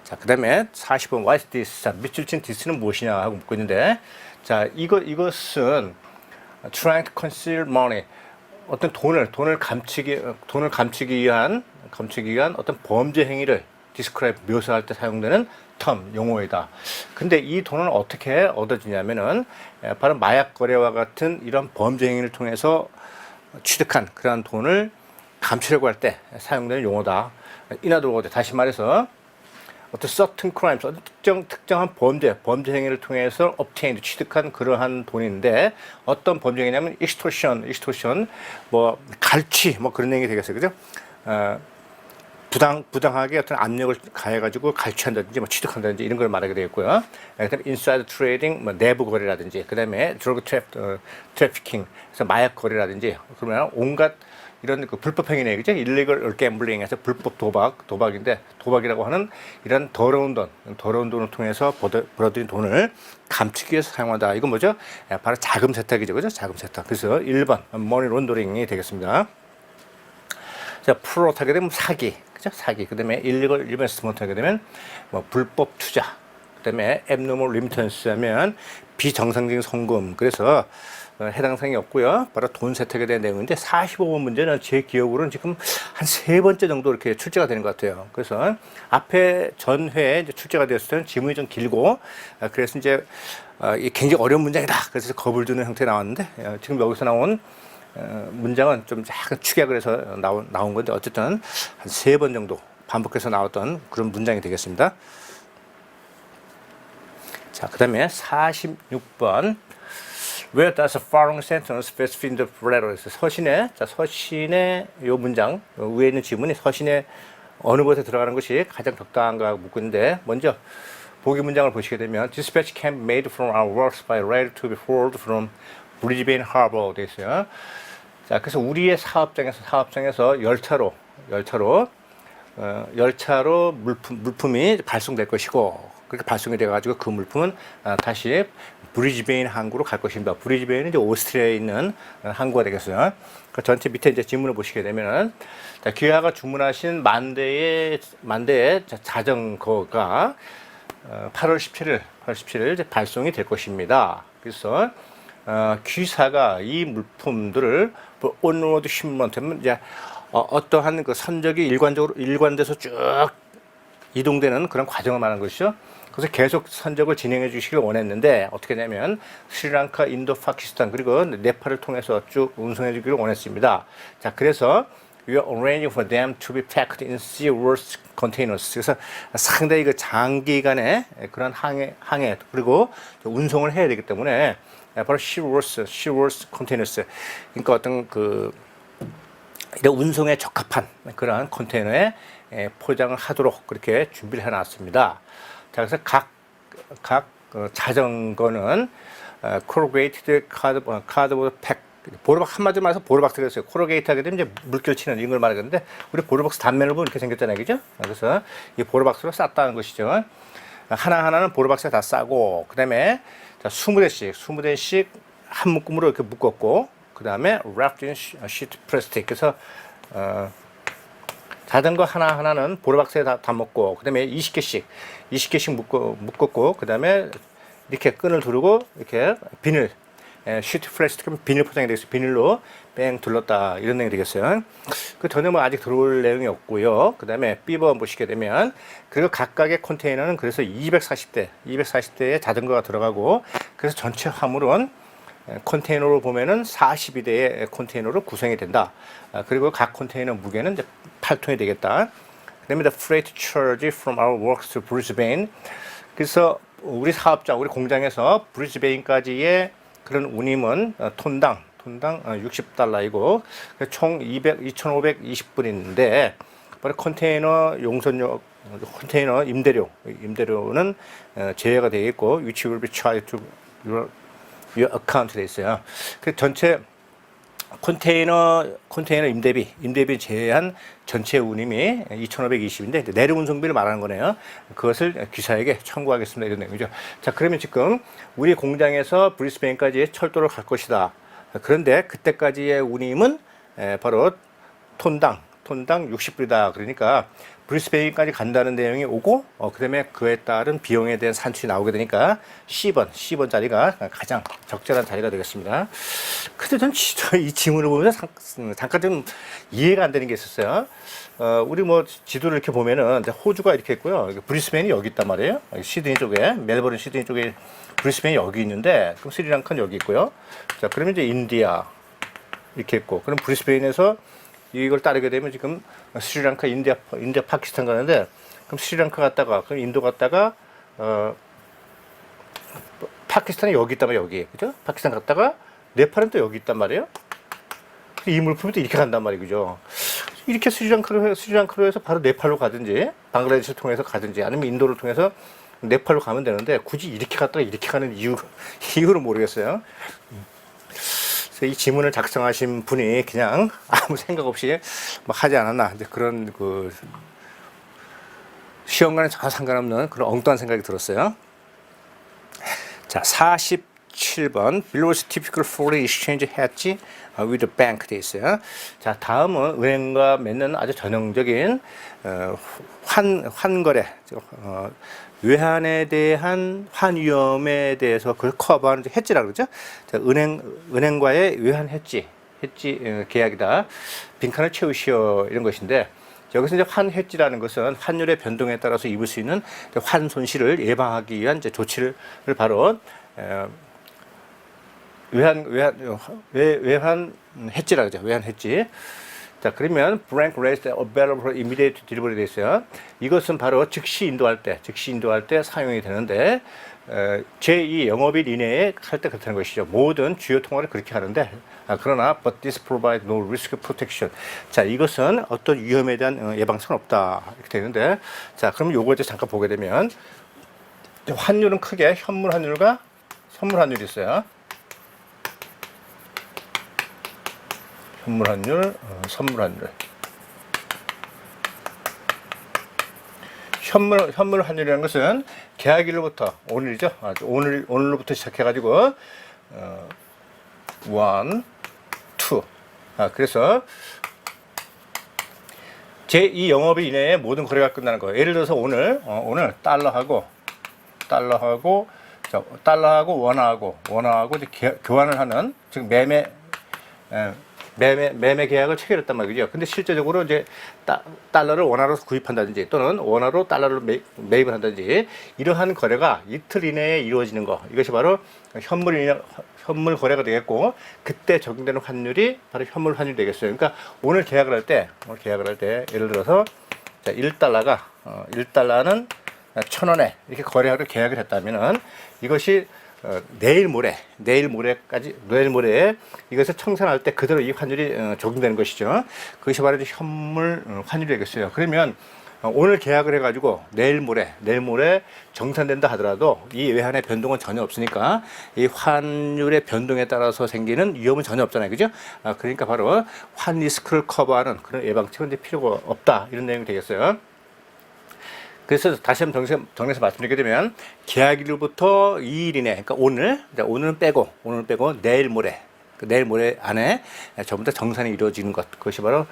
자, 그 다음에 40번 What is this? 자, 밑줄 친 this는 무엇이냐 하고 묻고 있는데, 자, 이것은 trying to conceal money. 어떤 돈을 감추기 위한 어떤 범죄 행위를 describe, 묘사할 때 사용되는 term, 용어이다. 근데 이 돈은 어떻게 얻어지냐면은, 바로 마약 거래와 같은 이런 범죄 행위를 통해서 취득한 그러한 돈을 감추려고 할 때 사용되는 용어다. In other words, 다시 말해서 어떤 certain crimes, 어떤 특정한 범죄 행위를 통해서 obtained, 취득한 그러한 돈인데, 어떤 범죄 행위냐면 extortion, 뭐 갈취, 뭐 그런 얘기 되겠어요, 그죠? 부당하게 어떤 압력을 가해가지고 갈취한다든지, 뭐 취득한다든지 이런 걸 말하게 되겠고요. 그다음에 inside trading, 뭐 내부 거래라든지, 그다음에 drug trafficking, 그래서 마약 거래라든지, 그러면 온갖 이런 그 불법 행위네, 그죠? illegal gambling에서 불법 도박인데, 도박이라고 하는 이런 더러운 돈을 통해서 벌어들인 돈을 감추기 위해서 사용한다. 이건 뭐죠? 바로 자금 세탁이죠, 그죠? 자금 세탁. 그래서 1번 money laundering이 되겠습니다. 자, 프로드 하게 되면 사기, 그죠? 사기. 그 다음에 illegal investment 하게 되면 뭐 불법 투자. 그 다음에 abnormal remittance 하면 비정상적인 송금. 그래서 해당 사항이 없고요. 바로 돈 세탁에 대한 내용인데, 45번 문제는 제 기억으로는 지금 한 3번째 정도 이렇게 출제가 되는 것 같아요. 그래서 앞에 전회에 출제가 되었을 때는 지문이 좀 길고, 그래서 이제 굉장히 어려운 문장이다. 그래서 겁을 주는 형태에 나왔는데, 지금 여기서 나온 문장은 좀 약간 축약을 해서 나온 건데, 어쨌든 한 3번 정도 반복해서 나왔던 그런 문장이 되겠습니다. 자, 그 다음에 46번. Where does the following sentence best fit the letter? 서신의 요 문장, 위에 있는 지문이 서신의 어느 곳에 들어가는 것이 가장 적당한가 묻고 있는데, 먼저 보기 문장을 보시게 되면 Dispatch can be made from our works by rail to be hauled from Brisbane Harbour 되어 있어요. 자, 그래서 우리의 사업장에서 열차로 물품이 발송될 것이고, 그렇게 발송이 돼가지고 그 물품은 다시 브리즈베인 항구로 갈 것입니다. 브리즈베인은 이제 오스트리아에 있는 항구가 되겠어요. 그 전체 밑에 이제 지문을 보시게 되면은, 자, 기아가 주문하신 만 대의 자전거가 8월 17일 이제 발송이 될 것입니다. 그래서 귀사가 이 물품들을 온로드 신문하면 이제 어떠한 그 선적이 일관돼서 쭉 이동되는 그런 과정을 말하는 것이죠. 그래서 계속 선적을 진행해 주시길 원했는데, 어떻게 하냐면 스리랑카, 인도, 파키스탄 그리고 네팔을 통해서 쭉 운송해 주기를 원했습니다. 자, 그래서 we are arranging for them to be packed in seaworthy containers. 그래서 상당히 그 장기간의 그런 항해 그리고 운송을 해야 되기 때문에 바로 seaworthy containers. 그러니까 어떤 그 이런 운송에 적합한 그런 컨테이너에 포장을 하도록 그렇게 준비를 해놨습니다. 자, 그래서 각 자전거는 corrugated cardboard pack, 보르박, 한마디로 말해서 보르박스가 있어요. 코로게이트 하게 되면 이제 물결 치는 이런 걸 말하는데, 우리 보르박스 단면을 보면 이렇게 생겼잖아요, 그죠? 그래서 이 보르박스로 쌌다는 것이죠. 하나하나는 보르박스에 다 싸고, 그 다음에 20대씩 한 묶음으로 이렇게 묶었고, 그 다음에 wrapped in sheet plastic. 그래서 자전거 하나하나는 보르박스에 다 먹고, 그 다음에 20개씩 묶었고, 그 다음에 이렇게 끈을 두르고, 이렇게 비닐, 시트 플라스틱 비닐 포장이 되겠어요. 비닐로 뺑 둘렀다. 이런 내용이 되겠어요. 그 전에 뭐 아직 들어올 내용이 없고요. 그 다음에 B번 보시게 되면, 그리고 각각의 컨테이너는 그래서 240대의 자전거가 들어가고, 그래서 전체 화물은 컨테이너로 보면은 42대의 컨테이너로 구성이 된다. 그리고 각 컨테이너 무게는 이제 8톤이 되겠다. 그다음에 the freight charge from our works to Brisbane. 그래서 우리 사업장, 우리 공장에서 브리즈베인까지의 그런 운임은 톤당 $60이고 총 2,520불인데, 바로 컨테이너 용선료, 컨테이너 임대료는 제외가 되어 있고, which will be charged to your account 돼 있어요. 그 전체 컨테이너 임대비 제외한 전체 운임이 2,520인데, 내륙 운송비를 말하는 거네요. 그것을 기사에게 청구하겠습니다. 이런 내용이죠. 자, 그러면 지금 우리 공장에서 브리스베인까지 철도를 갈 것이다. 그런데 그때까지의 운임은 바로 톤당 톤당 60불이다. 그러니까 브리스베인까지 간다는 내용이 오고 그다음에 그에 따른 비용에 대한 산출이 나오게 되니까 C번 자리가 가장 적절한 자리가 되겠습니다. 근데 전 이 지문을 보면서 잠깐 좀 이해가 안 되는 게 있었어요. 우리 뭐 지도를 이렇게 보면은 호주가 이렇게 있고요. 브리스베인이 여기 있단 말이에요. 시드니 쪽에, 멜버른 시드니 쪽에 브리스베인이 여기 있는데, 그럼 스리랑카는 여기 있고요. 자, 그러면 이제 인디아 이렇게 있고, 그럼 브리스베인에서 이걸 따르게 되면 지금 스리랑카, 인디아, 파키스탄 가는데, 그럼 스리랑카 갔다가, 그럼 인도 갔다가, 파키스탄이 여기 있단 말이에요, 여기. 그죠? 파키스탄 갔다가, 네팔은 또 여기 있단 말이에요. 이 물품이 또 이렇게 간단 말이에요, 그죠? 이렇게 스리랑카로 해서 바로 네팔로 가든지, 방글라데시를 통해서 가든지, 아니면 인도를 통해서 네팔로 가면 되는데, 굳이 이렇게 갔다가 이렇게 가는 이유를 모르겠어요. 그래서 이 지문을 작성하신 분이 그냥 아무 생각 없이 막 하지 않았나. 이제 그런 시험과는 전혀 상관없는 그런 엉뚱한 생각이 들었어요. 자, 47번. Below typical foreign exchange hedge with the bank 돼 있어요. 자, 다음은 은행과 맺는 아주 전형적인 환거래, 외환에 대한 환위험에 대해서 그걸 커버하는 해지라 그러죠. 자, 은행과의 외환 해지 계약이다. 빈칸을 채우시오 이런 것인데, 여기서 이제 환 해지라는 것은 환율의 변동에 따라서 입을 수 있는 환 손실을 예방하기 위한 이제 조치를 바로 외환 해지라 그러죠. 외환 해지. 자, 그러면 blank rates available for immediate delivery 돼 있어요. 이것은 바로 즉시 인도할 때 사용이 되는데, 제2 영업일 이내에 할 때 그렇다는 것이죠. 모든 주요 통화를 그렇게 하는데, 그러나 but this provides no risk protection. 자, 이것은 어떤 위험에 대한 예방성은 없다 이렇게 되는데, 자, 그러면 요거 이제 잠깐 보게 되면 환율은 크게 현물 환율과 선물 환율이 있어요. 현물 환율, 선물 환율. 현물 환율이라는 것은 계약일로부터 오늘이죠. 오늘로부터 시작해가지고 1, 2. 그래서 제2 영업일 이내에 모든 거래가 끝나는 거예요. 예를 들어서 오늘 달러하고 원화하고 이제 교환을 하는, 즉 매매 계약을 체결했단 말이죠. 근데 실제적으로 이제 달러를 원화로 구입한다든지 또는 원화로 달러를 매입을 한다든지 이러한 거래가 이틀 이내에 이루어지는 거, 이것이 바로 현물 거래가 되겠고, 그때 적용되는 환율이 바로 현물 환율이 되겠어요. 그러니까 오늘 계약을 할 때 예를 들어서 자, 1달러는 1,000원에 이렇게 거래하러 계약을 했다면은 이것이 내일 모레에 이것을 청산할 때 그대로 이 환율이 적용되는 것이죠. 그것이 바로 현물 환율이 되겠어요. 그러면 오늘 계약을 해가지고 내일 모레 정산된다 하더라도 이 외환의 변동은 전혀 없으니까 이 환율의 변동에 따라서 생기는 위험은 전혀 없잖아요, 그죠? 그러니까 바로 환 리스크를 커버하는 그런 예방책은 필요가 없다, 이런 내용이 되겠어요. 그래서 다시 한번 정리해서 말씀드리게 되면, 계약일로부터 2일 이내, 그러니까 오늘은 빼고 내일 모레 안에 전부 다 정산이 이루어지는 것, 그것이 바로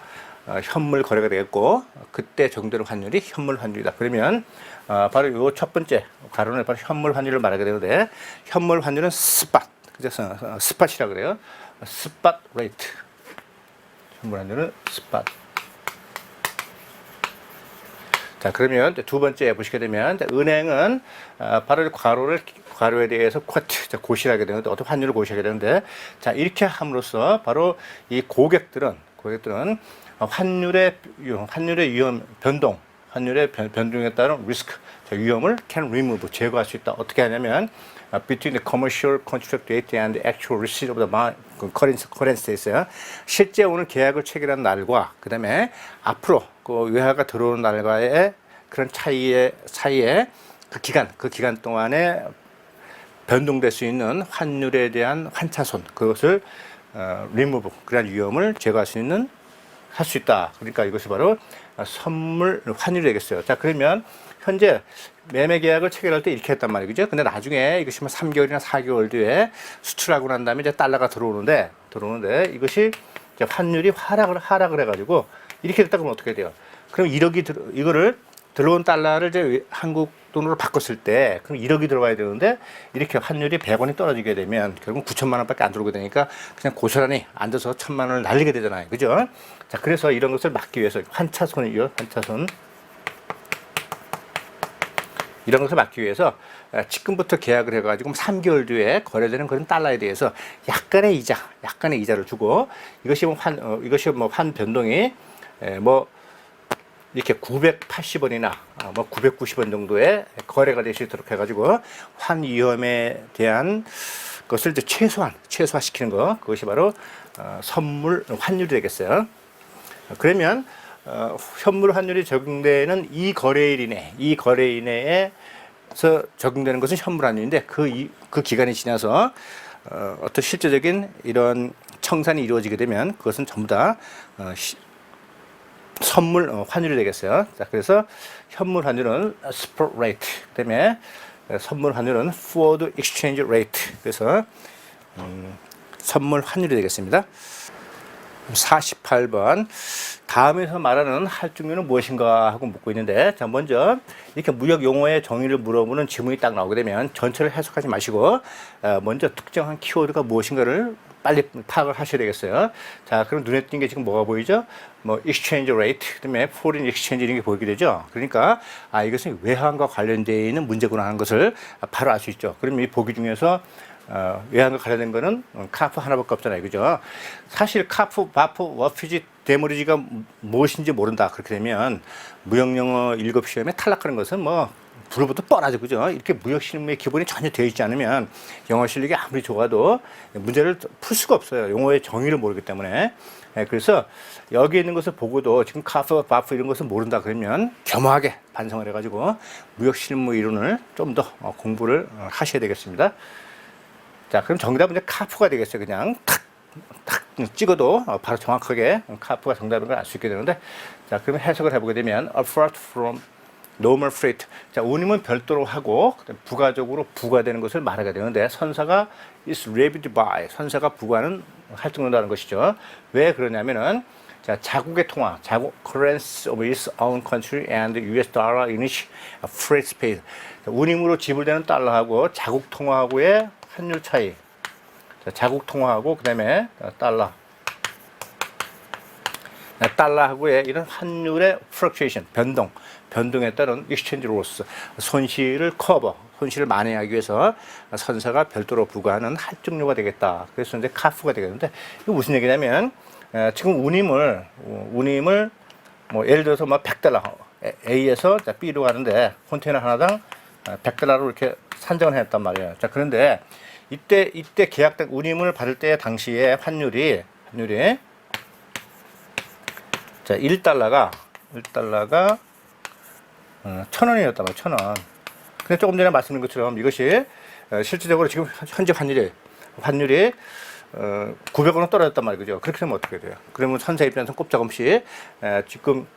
현물 거래가 되겠고, 그때 정도의 환율이 현물 환율이다. 그러면 바로 요 첫 번째 가로는 바로 현물 환율을 말하게 되는데, 현물 환율은 스팟, 그래서 스팟이라 그래요. 스팟 레이트. 현물 환율은 스팟. 자, 그러면 두 번째 보시게 되면, 은행은 바로 괄호에 대해서 고시하게 되는데, 어떤 환율을 고시하게 되는데, 자, 이렇게 함으로써 바로 이 고객들은 환율의 변동에 따른 리스크, 위험을 can remove, 제거할 수 있다. 어떻게 하냐면 between the commercial contract date and the actual receipt of the currency 있어요. 실제 오늘 계약을 체결한 날과 그다음에 앞으로 그 외화가 들어오는 날과의 그런 사이에 그 기간 동안에 변동될 수 있는 환율에 대한 환차손, 그것을 remove, 그런 위험을 제거할 수 있다. 그러니까 이것이 바로 선물 환율이 되겠어요. 자, 그러면 현재 매매 계약을 체결할 때 이렇게 했단 말이죠. 그죠? 근데 나중에 이것이 3개월이나 4개월 뒤에 수출하고 난 다음에 이제 달러가 들어오는데 이것이 이제 환율이 하락을 해가지고 이렇게 됐다 그러면 어떻게 돼요? 그럼 1억이 이거를 들어온 달러를 이제 한국 돈으로 바꿨을 때 그럼 1억이 들어와야 되는데 이렇게 환율이 100원이 떨어지게 되면 결국 9천만 원밖에 안 들어오게 되니까 그냥 고스란히 앉아서 1,000만 원을 날리게 되잖아요. 그죠? 자, 그래서 이런 것을 막기 위해서 환차손이요. 환차손. 이런 것을 막기 위해서 지금부터 계약을 해가지고 3개월 뒤에 거래되는 그런 달러에 대해서 약간의 이자를 주고 이것이 환 변동이 뭐 이렇게 980원이나 뭐 990원 정도의 거래가 될 수 있도록 해가지고 환 위험에 대한 것을 이제 최소화시키는 거, 그것이 바로 선물 환율이 되겠어요. 그러면 현물 환율이 적용되는 이 거래일 이내에서 적용되는 것은 현물 환율인데 그 기간이 지나서 어떤 실제적인 이런 청산이 이루어지게 되면 그것은 전부 다 선물 환율이 되겠어요. 자, 그래서 현물 환율은 spot rate, 그다음에 선물 환율은 forward exchange rate. 그래서 선물 환율이 되겠습니다. 48번. 다음에서 말하는 할증료는 무엇인가 하고 묻고 있는데, 자, 먼저 이렇게 무역 용어의 정의를 물어보는 지문이 딱 나오게 되면 전체를 해석하지 마시고 먼저 특정한 키워드가 무엇인가를 빨리 파악을 하셔야 되겠어요. 자, 그럼 눈에 띈 게 지금 뭐가 보이죠? 뭐 exchange rate, 그다음에 foreign exchange 이런 게 보이게 되죠. 그러니까 이것은 외환과 관련되어 있는 문제구나 하는 것을 바로 알 수 있죠. 그럼 이 보기 중에서 외환과 관련된 거는 카프 하나밖에 없잖아요. 그죠? 사실 카프, 바프, 워피지, 데모리지가 무엇인지 모른다. 그렇게 되면 무역영어 7시험에 탈락하는 것은 뭐 불어부터 뻔하죠. 그죠? 이렇게 무역 실무의 기본이 전혀 되어 있지 않으면 영어 실력이 아무리 좋아도 문제를 풀 수가 없어요. 용어의 정의를 모르기 때문에. 그래서 여기 있는 것을 보고도 지금 카프, 바프 이런 것을 모른다 그러면 겸허하게 반성을 해가지고 무역 실무 이론을 좀 더 공부를 하셔야 되겠습니다. 자, 그럼 정답은 이제 카프가 되겠어요. 그냥 탁 찍어도 바로 정확하게 카프가 정답인 걸 알 수 있게 되는데, 자, 그러면 해석을 해보게 되면 apart from normal freight. 자, 운임은 별도로 하고 부가적으로 부과되는 것을 말하게 되는데, 선사가 is levied by, 선사가 부과는 할증된다는 것이죠. 왜 그러냐면은, 자, 자국의 통화, currency of its own country and US dollar in each freight space. 운임으로 지불되는 달러하고 자국 통화하고의 환율 차이. 자, 자국 통화하고 그다음에 달러하고의 이런 환율의 fluctuation, 변동에 따른 exchange loss, 손실을 만회하기 위해서 선사가 별도로 부과하는 할증료가 되겠다. 그래서 이제 카프가 되겠는데, 이거 무슨 얘기냐면 지금 운임을 뭐 예를 들어서 뭐 100달러 A에서 B로 가는데 컨테이너 하나당 100달러로 이렇게 산정을 했단 말이에요. 자, 그런데 이때 계약된 운임을 받을 때 당시에 환율이 자, 1달러가 1,000원이었단 말이에요. 1,000원. 근데 조금 전에 말씀드린 것처럼 이것이 실질적으로 지금 현재 환율이 900원으로 떨어졌단 말이죠. 그죠? 그렇게 되면 어떻게 돼요? 그러면 선사 입장에서는 꼼짝없이 지금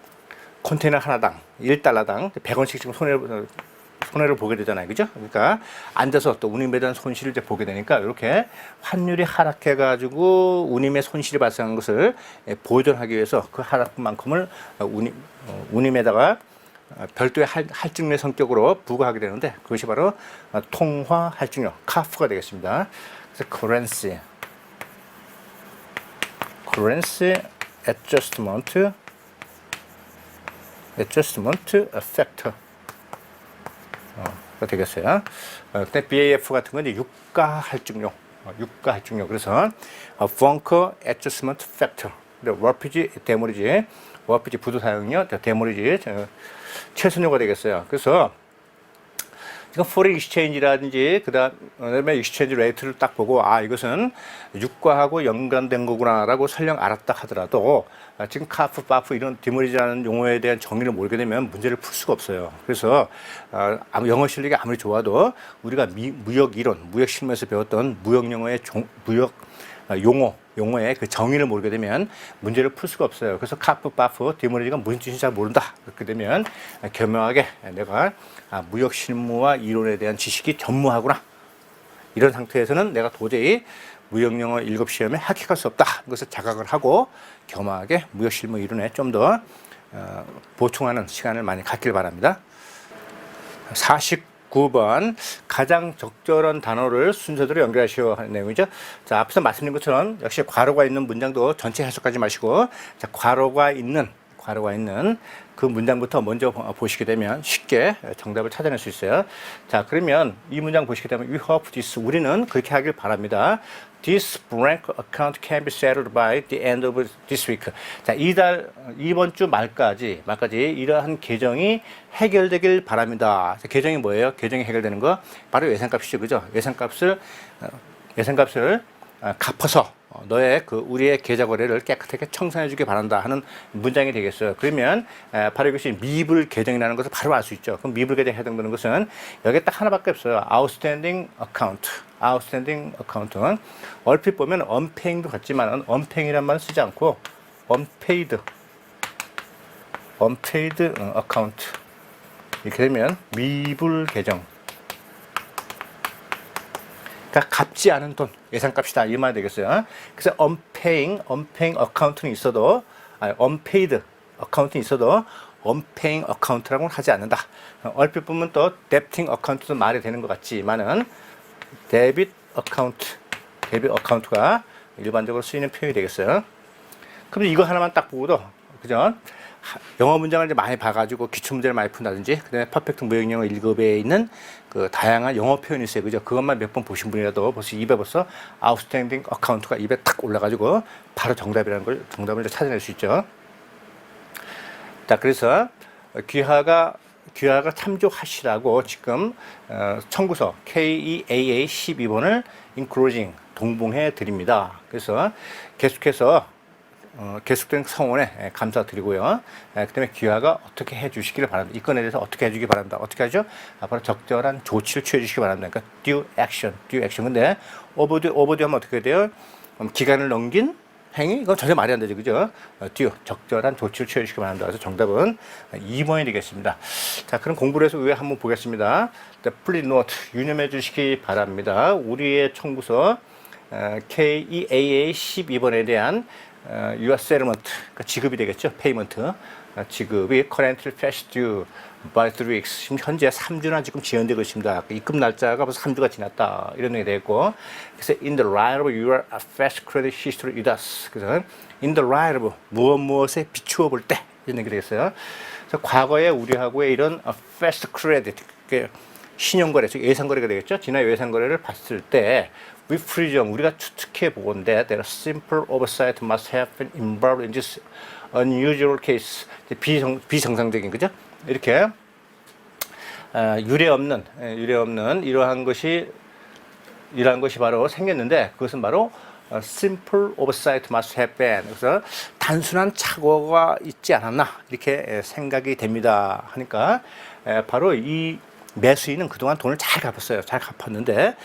컨테이너 하나당 1달러당 100원씩 지금 손해를 보게 되잖아요. 그죠? 그러니까 앉아서 또 운임에 대한 손실을 이제 보게 되니까 이렇게 환율이 하락해가지고 운임의 손실이 발생한 것을 보존하기 위해서 그 하락만큼을 운임에다가 별도의 할증료 성격으로 부과하게 되는데, 그것이 바로 통화 할증료, 카프가 되겠습니다. 그래서 currency adjustment factor 가 되겠어요. 그때 BAF 같은 건 이제 유가 할증료. 그래서 bunker adjustment factor, 워피지, 데모리지, 워피지 부도 사용료, 데모리지 최선료가 되겠어요. 그래서 지금 foreign exchange라든지 그다음에 exchange rate를 딱 보고 이것은 유가하고 연관된 거구나라고 설령 알았다 하더라도 지금 카프, 바프 이런 디머리지라는 용어에 대한 정의를 모르게 되면 문제를 풀 수가 없어요. 그래서 영어 실력이 아무리 좋아도 우리가 무역 이론, 무역 실무에서 배웠던 무역 용어의 용어의 그 정의를 모르게 되면 문제를 풀 수가 없어요. 그래서 카프, 바프, 디머리지가 무슨 뜻인지 잘 모른다. 그렇게 되면 교묘하게 내가 무역 실무와 이론에 대한 지식이 전무하구나. 이런 상태에서는 내가 도저히 무역영어 1급 시험에 합격할 수 없다. 이것을 자각을 하고 겸허하게 무역 실무 이론에 좀 더 보충하는 시간을 많이 갖길 바랍니다. 49번 가장 적절한 단어를 순서대로 연결하시오 하는 내용이죠. 자, 앞서 말씀드린 것처럼 역시 괄호가 있는 문장도 전체 해석하지 마시고, 자, 괄호가 있는 그 문장부터 먼저 보시게 되면 쉽게 정답을 찾아낼 수 있어요. 자, 그러면 이 문장 보시게 되면 we hope this, 우리는 그렇게 하길 바랍니다. This blank account can be settled by the end of this week. 자, 이번 주 말까지 이러한 계정이 해결되길 바랍니다. 자, 계정이 뭐예요? 계정이 해결되는 거 바로 예상값이죠, 그죠? 예상값을 갚아서 너의 우리의 계좌 거래를 깨끗하게 청산해 주길 바란다 하는 문장이 되겠어요. 그러면 바로 이것이 미불 계정이라는 것을 바로 알 수 있죠. 그럼 미불 계정에 해당되는 것은 여기 딱 하나밖에 없어요. outstanding account는 얼핏 보면 unpaying도 같지만 unpaying이란 말은 쓰지 않고 unpaid account 이렇게 되면 미불 계정, 그러니까 갚지 않은 돈, 예상값이다 이 말이 되겠어요. 그래서 unpaying account는 있어도, unpaid account는 있어도 unpaying account라고는 하지 않는다. 얼핏 보면 또 debting account도 말이 되는 것 같지만은 debit account가 일반적으로 쓰이는 표현이 되겠어요. 그럼 이거 하나만 딱 보고도, 그죠? 영어 문장을 이제 많이 봐가지고 기출 문제를 많이 푼다든지, 그다음에 퍼펙트 무역영어 1급에 있는 다양한 영어 표현이 있어요, 그죠? 그것만 몇 번 보신 분이라도 벌써 입에 outstanding account가 입에 탁 올라가지고 바로 정답을 이제 찾아낼 수 있죠. 자, 그래서 귀하가 참조하시라고 지금 청구서 KEAA 12번을 enclosing 동봉해 드립니다. 그래서 계속된 성원에 감사드리고요. 그다음에 귀하가 어떻게 해주시기를 바랍니다. 이 건에 대해서 어떻게 해주기 바랍니다. 어떻게 하죠? 바로 적절한 조치를 취해 주시기 바랍니다. 그러니까 due action. 근데 overdue 하면 어떻게 돼요? 기간을 넘긴 행위? 이건 전혀 말이 안 되죠, 그죠? due, 적절한 조치를 취해 주시기 바랍니다. 그래서 정답은 2번이 되겠습니다. 자, 그럼 공부를 해서 위에 한번 보겠습니다. Please note, 유념해 주시기 바랍니다. 우리의 청구서 KEAA 12번에 대한 your settlement, 그러니까 지급이 되겠죠. payment, 지급이 currently past due by 3 weeks. 지금 현재 3주나 지금 지연되고 있습니다. 입금 날짜가 벌써 3주가 지났다. 이런 얘기 되겠고, 그래서 in the light of your fast credit history with us. 그래서 in the light of 무엇에 비추어 볼 때 이런 얘기 되겠어요. 그래서 과거에 우리하고의 이런 fast credit, 신용거래, 즉 예상거래가 되겠죠. 지난 예상거래를 봤을 때 we presume, 우리가 추측해 보건대 that a simple oversight must have been involved in this unusual case. 비정상적인, 그죠? 이렇게 유례 없는 이러한 것이 바로 생겼는데, 그것은 바로 simple oversight must have been. 그래서 단순한 착오가 있지 않았나 이렇게 생각이 됩니다. 하니까 바로 이 매수인은 그동안 돈을 잘 갚았어요. 잘 갚았는데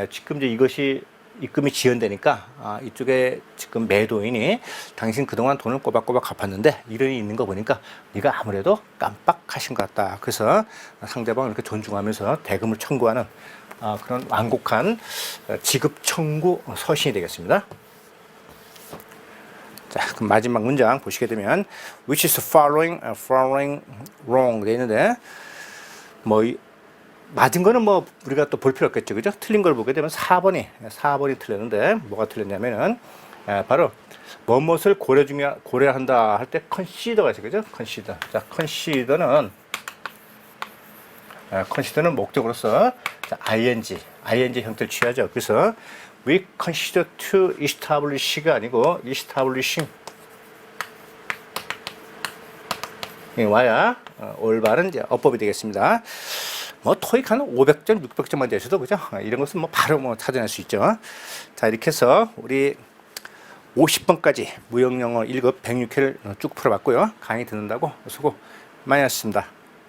지금 이제 이것이 입금이 지연되니까 이쪽에 지금 매도인이 당신 그동안 돈을 꼬박꼬박 갚았는데 이런이 있는 거 보니까 네가 아무래도 깜빡하신 것 같다. 그래서 상대방을 이렇게 존중하면서 대금을 청구하는 그런 완곡한 지급 청구 서신이 되겠습니다. 자, 그럼 마지막 문장 보시게 되면 which is following wrong 돼 있는데, 맞은 거는 우리가 또 볼 필요 없겠죠, 그죠? 틀린 걸 보게 되면 4번이 틀렸는데, 뭐가 틀렸냐면은 바로 무엇을 고려한다 할 때 consider가 있어요, 그죠? consider. 자, consider는 목적으로서 ing 형태를 취하죠. 그래서 we consider to establish가 아니고 establishing 와야 올바른 이제 어법이 되겠습니다. 토익 한 500점, 600점만 되셔도, 그죠? 이런 것은 바로 찾아낼 수 있죠. 자, 이렇게 해서 우리 50번까지 무역영어 1급 106회를 쭉 풀어봤고요. 강의 듣는다고 수고 많이 하셨습니다.